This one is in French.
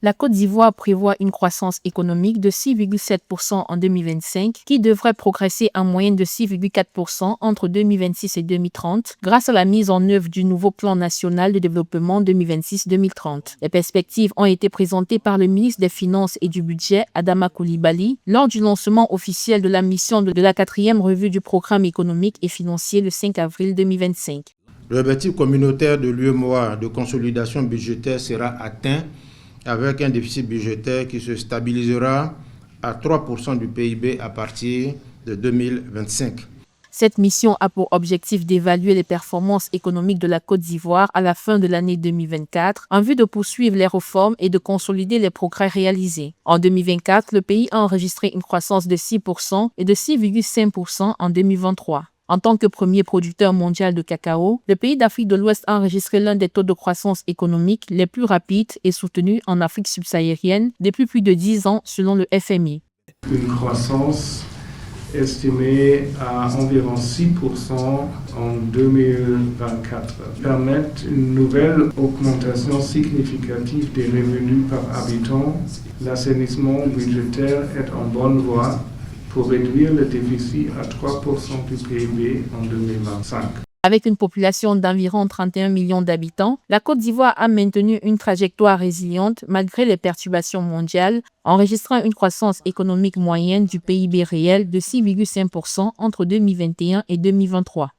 La Côte d'Ivoire prévoit une croissance économique de 6,7% en 2025 qui devrait progresser en moyenne de 6,4% entre 2026 et 2030 grâce à la mise en œuvre du nouveau plan national de développement 2026-2030. Les perspectives ont été présentées par le ministre des Finances et du Budget, Adama Coulibaly, lors du lancement officiel de la mission de la 4e revue du programme économique et financier le 5 avril 2025. L'objectif communautaire de l'UEMOA de consolidation budgétaire sera atteint avec un déficit budgétaire qui se stabilisera à 3% du PIB à partir de 2025. Cette mission a pour objectif d'évaluer les performances économiques de la Côte d'Ivoire à la fin de l'année 2024 en vue de poursuivre les réformes et de consolider les progrès réalisés. En 2024, le pays a enregistré une croissance de 6% et de 6,5% en 2023. En tant que premier producteur mondial de cacao, le pays d'Afrique de l'Ouest a enregistré l'un des taux de croissance économique les plus rapides et soutenus en Afrique subsaharienne depuis plus de 10 ans selon le FMI. Une croissance estimée à environ 6% en 2024 permettent une nouvelle augmentation significative des revenus par habitant. L'assainissement budgétaire est en bonne voie pour réduire le déficit à 3% du PIB en 2025. Avec une population d'environ 31 millions d'habitants, la Côte d'Ivoire a maintenu une trajectoire résiliente malgré les perturbations mondiales, enregistrant une croissance économique moyenne du PIB réel de 6,5% entre 2021 et 2023.